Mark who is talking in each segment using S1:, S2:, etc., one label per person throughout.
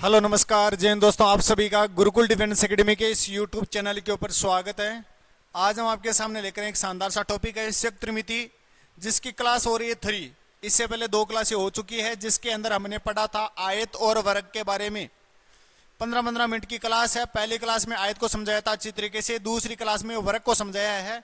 S1: Hello नमस्कार जय हिंद दोस्तों, आप सभी का गुरुकुल डिफेंस एकेडमी के इस यूट्यूब चैनल के ऊपर स्वागत है। आज हम आपके सामने लेकर एक शानदार सा टॉपिक है संयुक्त त्रिमिति, जिसकी क्लास हो रही है 3। इससे पहले 2 क्लासें हो चुकी है, जिसके अंदर हमने पढ़ा था आयत और वर्ग के बारे में। 15-15 मिनट की क्लास है। पहली क्लास में आयत को समझाया था अच्छी तरीके से, दूसरी क्लास में वर्ग को समझाया है।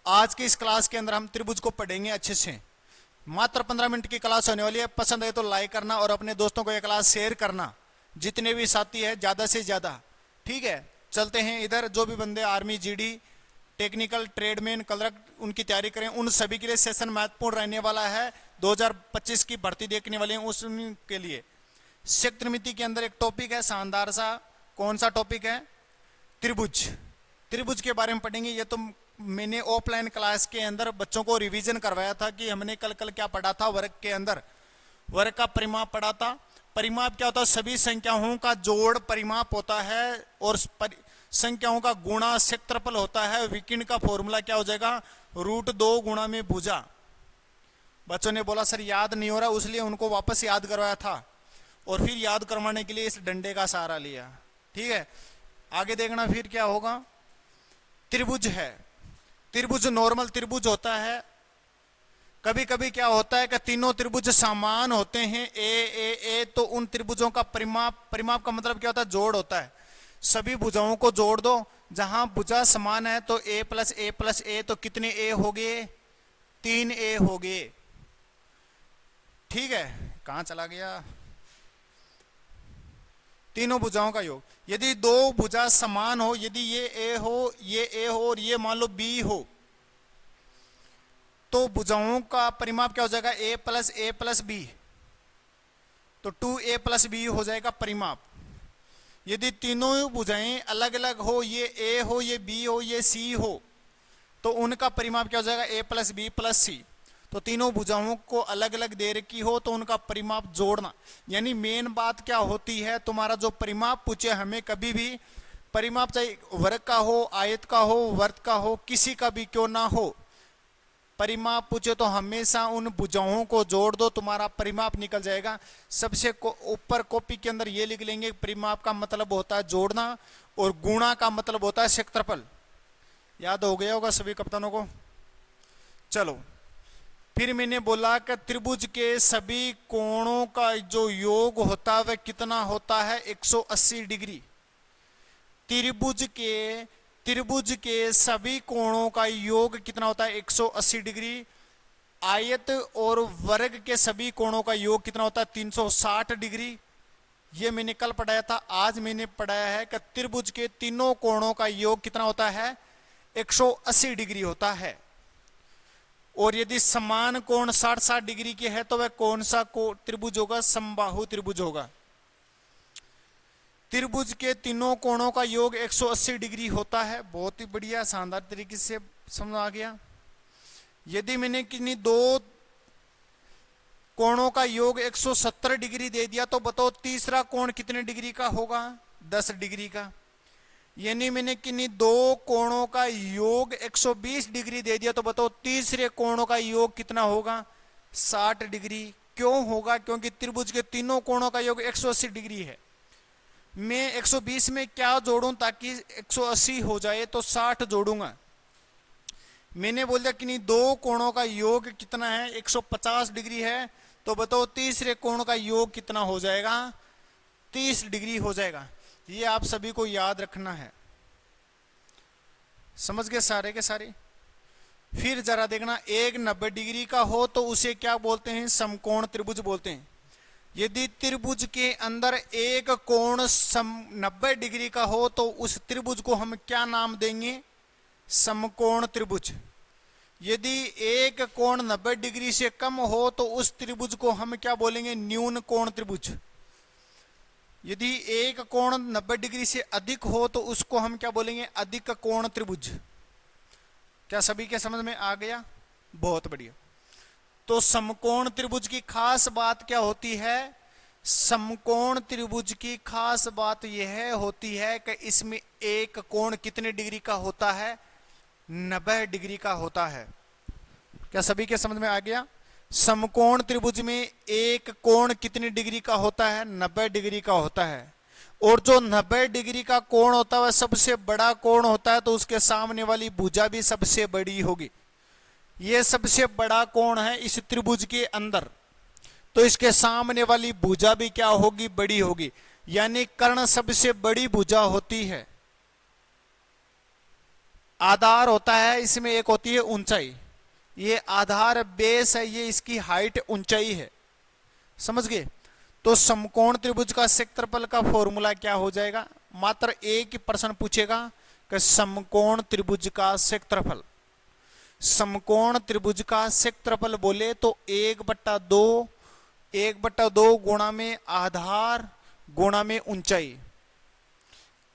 S1: आज की इस क्लास के अंदर हम त्रिभुज को पढ़ेंगे अच्छे से। मात्र 15 मिनट की क्लास होने वाली है। पसंद है तो लाइक करना और अपने दोस्तों को यह क्लास शेयर करना, जितने भी साथी है ज्यादा से ज्यादा। ठीक है, चलते हैं इधर। जो भी बंदे army, GD, technical, tradesman, clerk उनकी तैयारी करें, उन सभी के लिए सेशन महत्वपूर्ण रहने वाला है। 2025 की भर्ती देखने वाले हैं उसके लिए संयुक्त त्रिमिति के अंदर एक टॉपिक है शानदार सा। कौन सा टॉपिक है? त्रिभुज। त्रिभुज के बारे में पढ़ेंगे। ये तो मैंने ऑफलाइन क्लास के अंदर बच्चों को रिवीजन करवाया था कि हमने कल क्या पढ़ा था। वर्ग के अंदर वर्ग का परिमाप पढ़ा था। परिमाप क्या होता है? सभी संख्याओं का जोड़ परिमाप होता है और संख्याओं का गुणा क्षेत्रफल होता है। विकर्ण का फॉर्मूला क्या हो जाएगा? √2 गुणा में भुजा। बच्चों ने बोला सर याद नहीं हो रहा, इसलिए उनको वापस याद करवाया था और फिर याद करवाने के लिए इस डंडे का सहारा लिया। ठीक है, आगे देखना फिर क्या होगा। त्रिभुज है। त्रिभुज नॉर्मल त्रिभुज होता है। कभी कभी क्या होता है कि तीनों त्रिभुज समान होते हैं, ए, तो उन त्रिभुजों का परिमाप का मतलब क्या होता है? जोड़ होता है। सभी भुजाओं को जोड़ दो। जहां भुजा समान है तो a प्लस ए प्लस ए, तो कितने a हो गए? 3a हो गए। ठीक है, कहां चला गया? तीनों भुजाओं का योग। यदि दो भुजा समान हो, यदि ये a हो, ये a हो और ये मान लो b हो, तो भुजाओं का परिमाप क्या हो जाएगा? a प्लस b, तो 2a प्लस b हो जाएगा परिमाप। यदि तीनों भुजाएं अलग अलग हो, ये a हो, ये b हो, ये c हो, तो उनका परिमाप क्या हो जाएगा? a plus b plus c। तो तीनों भुजाओं को अलग अलग दे रखी हो तो उनका परिमाप जोड़ना। यानी मेन बात क्या होती है, तुम्हारा जो परिमाप पूछे हमें कभी भी, परिमाप चाहे वर्ग का हो, आयत का हो, वर्ग का हो, किसी का भी क्यों ना हो, परिमाप पूछे तो हमेशा उन भुजाओं को जोड़ दो, तुम्हारा परिमाप निकल जाएगा। सबसे ऊपर कॉपी के अंदर ये लिख लेंगे, परिमाप का मतलब होता है जोड़ना और गुणा का मतलब होता है क्षेत्रफल। याद हो गया होगा सभी कप्तानों को। चलो, फिर मैंने बोला कि त्रिभुज के सभी कोणों का जो योग होता है वह कितना होता है? 180 डिग्री। त्रिभुज के सभी कोणों का योग कितना होता है? 180 डिग्री। आयत और वर्ग के सभी कोणों का योग कितना होता है? 360 डिग्री। ये मैंने कल पढ़ाया था। आज मैंने पढ़ाया है कि त्रिभुज के तीनों कोणों का योग कितना होता है? 180 डिग्री होता है। और यदि समान कोण 60-60 डिग्री के है तो वह कौन सा त्रिभुज होगा? समबाहु त्रिभुज होगा। त्रिभुज के तीनों कोणों का योग 180 डिग्री होता है। बहुत ही बढ़िया, शानदार तरीके से समझ आ गया। यदि मैंने किन्हीं दो कोणों का योग 170 डिग्री दे दिया तो बताओ तीसरा कोण कितने डिग्री का होगा? 10 डिग्री का। यानी मैंने किन्हीं दो कोणों का योग 120 डिग्री दे दिया तो बताओ तीसरे कोणों का योग कितना होगा? 60 डिग्री। क्यों होगा? क्योंकि त्रिभुज के तीनों कोणों का योग 180 डिग्री है। मैं 120 में क्या जोड़ूं ताकि 180 हो जाए? तो 60 जोड़ूंगा। मैंने बोल दिया कि नहीं दो कोणों का योग कितना है? 150 डिग्री है, तो बताओ तीसरे कोण का योग कितना हो जाएगा? 30 डिग्री हो जाएगा। ये आप सभी को याद रखना है। समझ गए सारे के सारे? फिर जरा देखना, एक 90 डिग्री का हो तो उसे क्या बोलते हैं? समकोण त्रिभुज बोलते हैं। यदि त्रिभुज के अंदर एक कोण 90 डिग्री का हो तो उस त्रिभुज को हम क्या नाम देंगे? समकोण त्रिभुज। यदि एक कोण 90 डिग्री से कम हो तो उस त्रिभुज को हम क्या बोलेंगे? न्यून कोण त्रिभुज। यदि एक कोण 90 डिग्री से अधिक हो तो उसको हम क्या बोलेंगे? अधिक कोण त्रिभुज। क्या सभी के समझ में आ गया? बहुत बढ़िया। तो समकोण त्रिभुज की खास बात क्या होती है? समकोण त्रिभुज की खास बात यह होती है कि इसमें एक कोण कितने डिग्री का होता है? 90 डिग्री का होता है। क्या सभी के समझ में आ गया? समकोण त्रिभुज में एक कोण कितनी डिग्री का होता है? 90 डिग्री का होता है। और जो 90 डिग्री का कोण होता है वह सबसे बड़ा कोण होता है, तो उसके सामने वाली भुजा भी सबसे बड़ी होगी। यह सबसे बड़ा कोण है इस त्रिभुज के अंदर, तो इसके सामने वाली भुजा भी क्या होगी, बड़ी होगी। यानी कर्ण सबसे बड़ी भुजा होती है। आधार होता है, इसमें एक होती है ऊंचाई, ये आधार बेस है, ये इसकी हाइट ऊंचाई है, समझ गए। तो समकोण त्रिभुज का क्षेत्रफल का फॉर्मूला क्या हो जाएगा, मात्र एक ही प्रश्न पूछेगा कि समकोण त्रिभुज का क्षेत्रफल। समकोण त्रिभुज का क्षेत्रफल बोले तो 1/2 गुणा में आधार गुणा में ऊंचाई,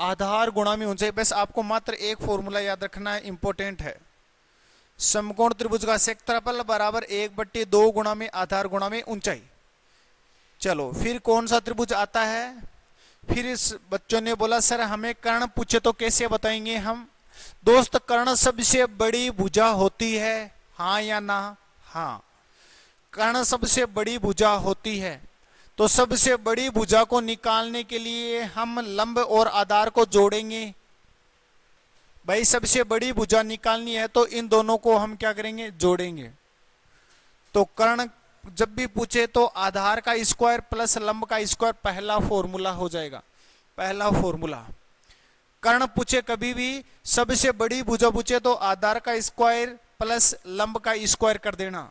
S1: आधार गुणा में ऊंचाई। बस आपको मात्र एक फॉर्मूला याद रखना है, इंपॉर्टेंट है। समकोण त्रिभुज का क्षेत्रफल बराबर 1/2 गुणा में आधार गुणा में ऊंचाई। चलो फिर कौन सा त्रिभुज आता है। फिर इस बच्चों ने बोला सर हमें कर्ण पूछे तो कैसे बताएंगे हम। दोस्त कर्ण सबसे बड़ी भुजा होती है, हाँ या ना। हाँ, कर्ण सबसे बड़ी भुजा होती है। तो सबसे बड़ी भुजा को निकालने के लिए हम लंब और आधार को जोड़ेंगे। भाई सबसे बड़ी भुजा निकालनी है तो इन दोनों को हम क्या करेंगे, जोड़ेंगे। तो कर्ण जब भी पूछे तो आधार का स्क्वायर प्लस लंब का स्क्वायर पहला फॉर्मूला हो जाएगा, पहला फॉर्मूला। कर्ण पूछे कभी भी सबसे बड़ी भुजा पूछे तो आधार का स्क्वायर प्लस लंब का स्क्वायर कर देना।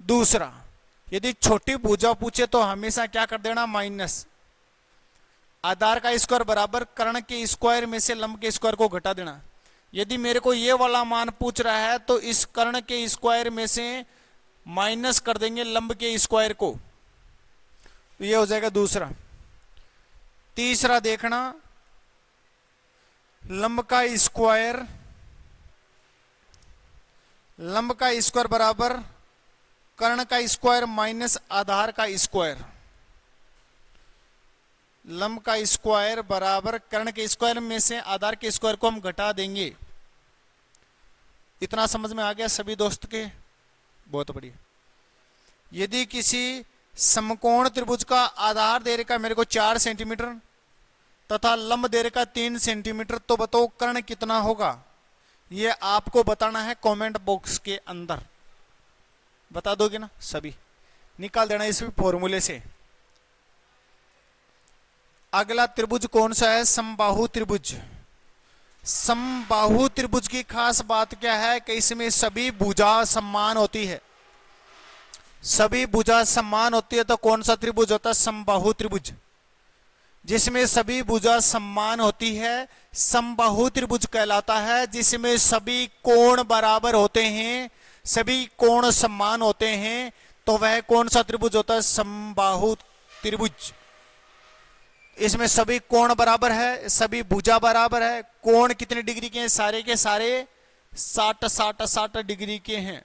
S1: दूसरा, यदि छोटी भुजा पूछे तो हमेशा क्या कर देना, माइनस। आधार का स्क्वायर बराबर कर्ण के स्क्वायर में से लंब के स्क्वायर को घटा देना। यदि मेरे को ये वाला मान पूछ रहा है तो इस कर्ण के स्क्वायर में से माइनस कर देंगे लंब के स्क्वायर को, तो ये हो जाएगा दूसरा। तीसरा देखना, लंब का स्क्वायर बराबर कर्ण का स्क्वायर माइनस आधार का स्क्वायर। लंब का स्क्वायर बराबर कर्ण के स्क्वायर में से आधार के स्क्वायर को हम घटा देंगे। इतना समझ में आ गया सभी दोस्त के, बहुत बढ़िया। यदि किसी समकोण त्रिभुज का आधार दे रखा मेरे को 4 सेंटीमीटर तथा लंब दे रखा 3 सेंटीमीटर, तो बताओ कर्ण कितना होगा। ये आपको बताना है कमेंट बॉक्स के अंदर, बता दोगे ना, सभी निकाल देना इस फॉर्मूले से। अगला त्रिभुज कौन सा है, समबाहु त्रिभुज। समबाहु त्रिभुज की खास बात क्या है कि इसमें सभी भुजा समान होती है, सभी भुजा समान होती है। तो कौन सा त्रिभुज होता है, समबाहु त्रिभुज। जिसमें सभी भुजा समान होती है समबाहु त्रिभुज कहलाता है। जिसमें सभी कोण बराबर होते हैं, सभी कोण समान होते हैं, तो वह कौन सा त्रिभुज होता है, समबाहु त्रिभुज। इसमें सभी कोण बराबर है, सभी भुजा बराबर है। कोण कितने डिग्री के हैं, सारे के सारे 60 डिग्री के हैं।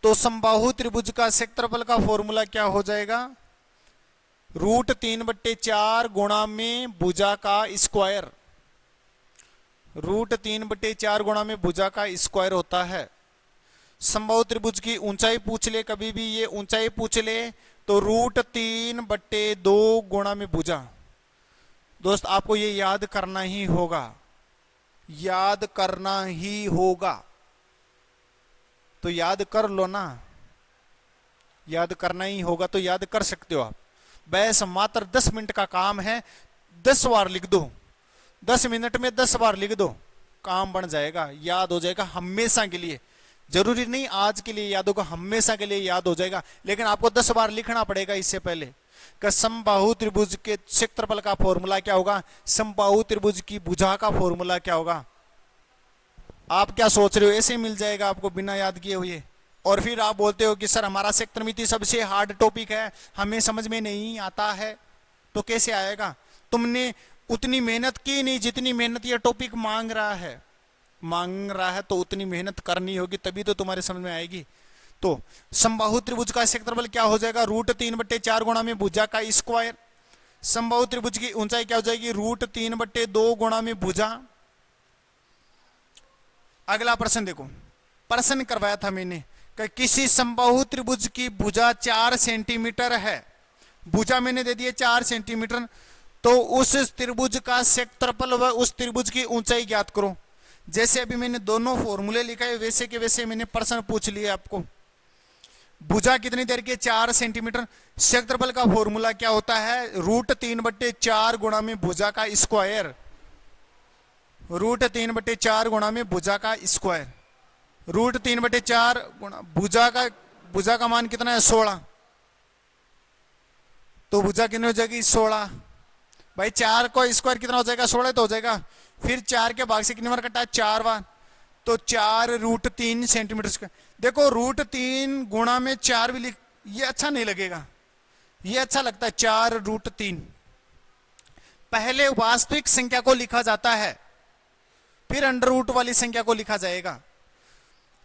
S1: तो समबाहु त्रिभुज का क्षेत्रफल का फॉर्मूला क्या हो जाएगा, √3/4 गुणा में भुजा का स्क्वायर। √3/4 गुणा में भुजा का स्क्वायर होता है। समबाहु त्रिभुज की ऊंचाई पूछ ले, कभी भी ये ऊंचाई पूछ ले तो √3/2 गुणा में भुजा। दोस्त आपको ये याद करना ही होगा, याद करना ही होगा। तो याद कर लो ना, याद करना ही होगा तो याद कर सकते हो आप। बस मात्र 10 मिनट का काम है, 10 बार लिख दो, 10 मिनट में 10 बार लिख दो, काम बन जाएगा, याद हो जाएगा हमेशा के लिए। जरूरी नहीं आज के लिए याद होगा, हमेशा के लिए याद हो जाएगा। लेकिन आपको 10 बार लिखना पड़ेगा इससे पहले कि समबाहु त्रिभुज के क्षेत्रफल का फॉर्मूला क्या होगा, समबाहु त्रिभुज की भुजा का फॉर्मूला क्या होगा। आप क्या सोच रहे हो, ऐसे मिल जाएगा आपको बिना याद किए हुए। और फिर आप बोलते हो कि सर हमारा क्षेत्रमिति सबसे हार्ड टॉपिक है, हमें समझ में नहीं आता है। तो कैसे आएगा, तुमने उतनी मेहनत की नहीं जितनी मेहनत ये टॉपिक मांग रहा है। तो उतनी मेहनत करनी होगी, तभी तो तुम्हारे समझ में आएगी। तो समबाहु त्रिभुज का क्षेत्रफल क्या हो जाएगा, √3/4 गुणा में भुजा का स्क्वायर। समबाहु त्रिभुज की ऊंचाई क्या हो जाएगी, √3/2 गुणा में भुजा। अगला प्रश्न देखो, प्रश्न करवाया था मैंने कि किसी समबाहु त्रिभुज की भुजा 4 सेंटीमीटर है भुजा मैंने दे दिए 4 सेंटीमीटर, तो उस त्रिभुज का क्षेत्रफल व उस त्रिभुज की ऊंचाई ज्ञात करो। जैसे अभी मैंने दोनों फॉर्मूले लिखा है वैसे के वैसे मैंने प्रश्न पूछ लिया आपको। भुजा कितनी देर की? 4 सेंटीमीटर। क्षेत्रफल का फॉर्मूला क्या होता है? √3/4 गुणा में भुजा का स्क्वायर, √3/4 गुणा में भुजा का स्क्वायर। √3/4 गुणा भुजा का मान कितना है? 16। तो भुजा कितनी हो जाएगी? 16। भाई 4 को स्क्वायर कितना हो जाएगा? 16 तो हो जाएगा। फिर 4 के भाग से कितनी बार कटा है? 4 बार। तो 4√3 सेंटीमीटर स्क्वायर। देखो √3 गुणा में 4 भी लिख, ये अच्छा नहीं लगेगा, ये अच्छा लगता है 4√3। पहले वास्तविक संख्या को लिखा जाता है, फिर अंडर रूट वाली संख्या को लिखा जाएगा।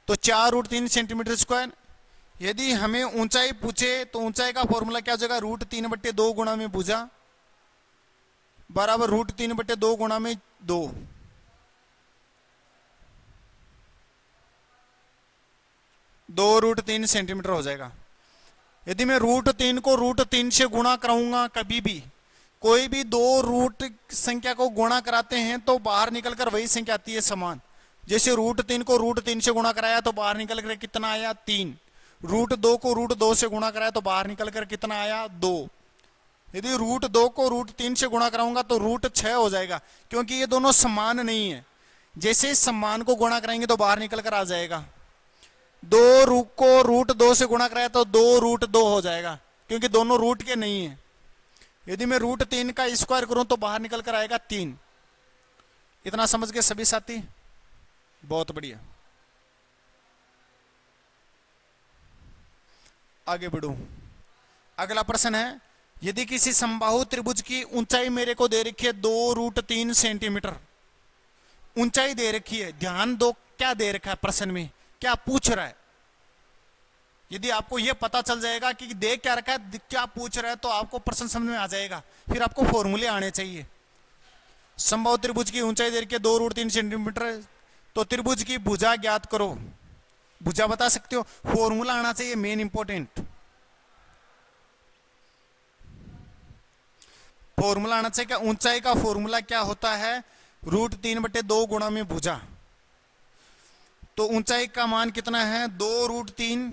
S1: तो 4√3 सेंटीमीटर स्क्वायर। यदि हमें ऊंचाई पूछे तो ऊंचाई का फॉर्मूला क्या हो जाएगा? √3/2 गुणा में भुजा बराबर √3/2 गुणा में 2। दो √3 सेंटीमीटर हो जाएगा। यदि मैं √3 को √3 से गुणा कराऊंगा, कभी भी कोई भी दो रूट संख्या को गुणा कराते हैं तो बाहर निकलकर वही संख्या आती है समान। जैसे √3 को √3 से गुणा कराया तो बाहर निकल कर कितना आया? 3। √2 को √2 से गुणा कराया तो बाहर निकल कर कितना आया? 2। यदि √2 को √3 से गुणा कराऊंगा तो √6 हो जाएगा, क्योंकि ये दोनों समान नहीं है। जैसे समान को गुणा कराएंगे तो बाहर निकल कर आ जाएगा। 2 को √2 से गुणा कराया तो 2√2 हो जाएगा, क्योंकि दोनों रूट के नहीं है। यदि मैं √3 का स्क्वायर करूं तो बाहर निकल कर आएगा 3। इतना समझ गए सभी साथी? बहुत बढ़िया। आगे बढ़ो। अगला प्रश्न है, यदि किसी समबाहु त्रिभुज की ऊंचाई मेरे को दे रखी है 2√3 सेंटीमीटर, ऊंचाई दे रखी है। ध्यान दो क्या दे रखा है प्रश्न में, क्या पूछ रहा है। यदि आपको यह पता चल जाएगा कि दे क्या रखा है, क्या पूछ रहा है, तो आपको प्रश्न समझ में आ जाएगा। फिर आपको फॉर्मूले आने चाहिए। समबाहु त्रिभुज की ऊंचाई दे रखी है 2√3 सेंटीमीटर, तो त्रिभुज की भुजा ज्ञात करो। भुजा बता सकते हो, फॉर्मूला आना चाहिए मेन इंपॉर्टेंट। फॉर्मूला आना चाहिए। क्या ऊंचाई का फॉर्मूला क्या होता है? √3/2 गुणा में भुजा। तो ऊंचाई का मान कितना है? 2√3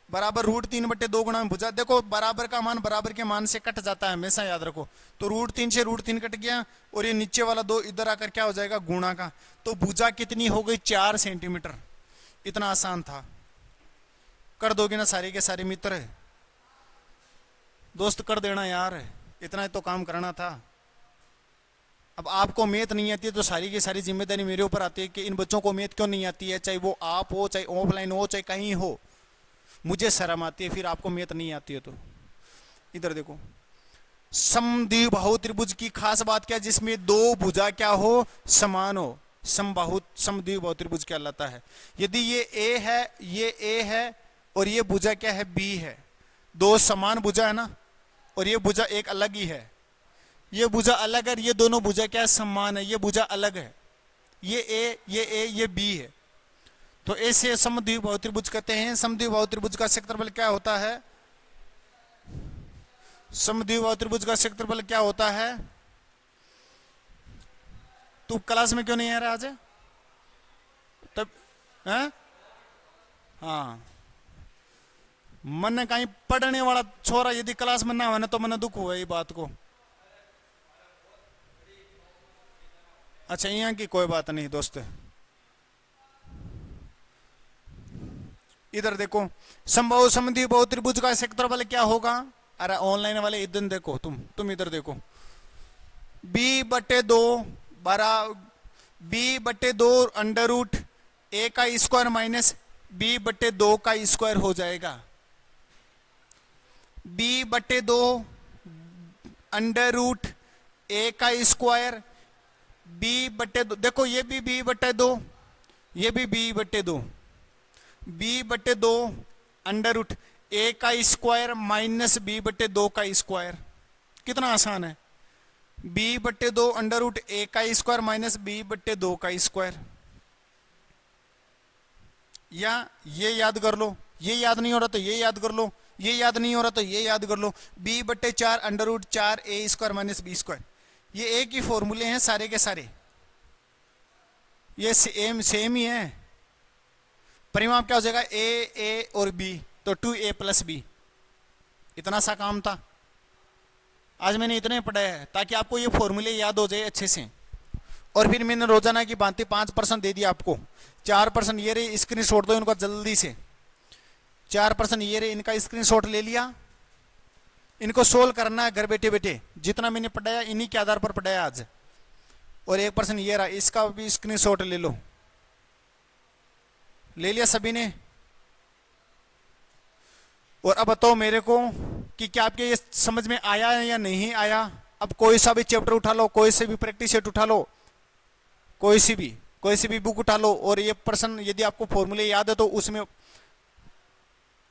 S1: बराबर √3/2 गुणा में भुजा। देखो बराबर का मान बराबर के मान से कट जाता है, हमेशा याद रखो। तो √3 से √3 कट गया और ये नीचे वाला 2 इधर आकर क्या हो जाएगा? गुणा का। तो भुजा कितनी हो गई? 4 सेंटीमीटर। इतना आसान था, कर दोगे ना सारे के सारे मित्र? दोस्त कर देना यार, इतना ही तो काम करना था। अब आपको मैथ नहीं आती है तो सारी की सारी जिम्मेदारी मेरे ऊपर आती है कि इन बच्चों को मैथ क्यों नहीं आती है, चाहे वो आप हो, चाहे ऑफलाइन हो, चाहे कहीं हो। मुझे शर्म आती है फिर आपको मैथ नहीं आती है तो। इधर देखो, समद्विबाहु त्रिभुज की खास बात क्या है? जिसमें दो भुजा क्या हो? समान हो। समद्विबाहु त्रिभुज कहलाता है। यदि ये ए है, ये ए है और ये भुजा क्या है? बी है। दो समान भुजा है ना, और ये भुजा एक अलग ही है। ये भुजा अलग है, ये दोनों भुजा क्या है? समान है। ये भुजा अलग है, ये ए, ये बी है। तो ऐसे समद्विबाहु त्रिभुज कहते हैं। समद्विबाहु त्रिभुज का क्षेत्रफल क्या होता है? समद्विबाहु त्रिभुज का क्षेत्रफल क्या होता है? तू क्लास में क्यों नहीं आ रहा आज? तब है? हाँ, मन कहीं पढ़ने वाला छोरा यदि क्लास में ना हो ना तो मन दुख हुआ ये बात को। अच्छा, यहाँ की कोई बात नहीं दोस्त। इधर देखो, समद्विबाहु त्रिभुज का क्षेत्रफल क्या होगा? अरे ऑनलाइन वाले इधर देखो, तुम इधर देखो। b/2 b/2 under root a का स्क्वायर माइनस b/2 का स्क्वायर हो जाएगा। b/2 अंडर रूट a का स्क्वायर b/2। देखो ये भी b/2, ये भी b/2। b/2 under root a का स्क्वायर माइनस b/2 का स्क्वायर। कितना आसान है। b/2 अंडर रूट a का स्क्वायर माइनस b/2 का स्क्वायर। या ये याद कर लो, ये याद नहीं हो रहा तो ये याद कर लो। ये याद नहीं हो रहा तो ये याद कर लो, b/4 √4 a² - b²। ये एक ही फॉर्मूले हैं सारे के सारे, ये सेम ही है। परिमाप क्या हो जाएगा, a और b, तो 2a + b। इतना सा काम था, आज मैंने इतने पढ़ा है ताकि आपको ये फॉर्मूले याद हो जाए अच्छे से। और फिर मैंने रोजाना की भांति 5% दे दिया आपको। 4% ये रहे, स्क्रीनशॉट दो इनका जल्दी से। 4% ये रहे, इनका स्क्रीनशॉट ले लिया। इनको सोल्व करना है घर बैठे बैठे, जितना मैंने पढ़ाया इन्हीं के आधार पर पढ़ाया आज। और 1% ये रहा, इसका भी स्क्रीनशॉट ले लो। ले लिया सभी ने? और अब बताओ मेरे को कि क्या आपके ये समझ में आया है या नहीं आया। अब कोई सा भी चैप्टर उठा लो, कोई से भी प्रैक्टिस सेट उठा लो, कोई सी भी बुक उठा लो, और ये प्रश्न यदि आपको फॉर्मूले याद है तो उसमें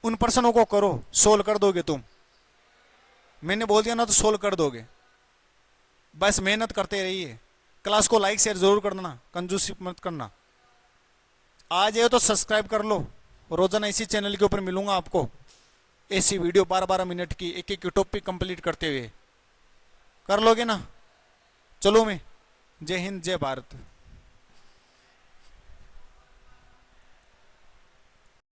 S1: उन प्रश्नों को करो, सोल्व कर दोगे तुम। मैंने बोल दिया ना तो सोल्व कर दोगे। बस मेहनत करते रहिए। क्लास को लाइक शेयर जरूर करना, कंजूसी मत करना। आ जाए तो सब्सक्राइब कर लो। रोजाना इसी चैनल के ऊपर मिलूंगा आपको, ऐसी वीडियो 12-12 मिनट की, एक एक टॉपिक कंप्लीट करते हुए। कर लोगे ना? चलो मैं, जय हिंद जय भारत।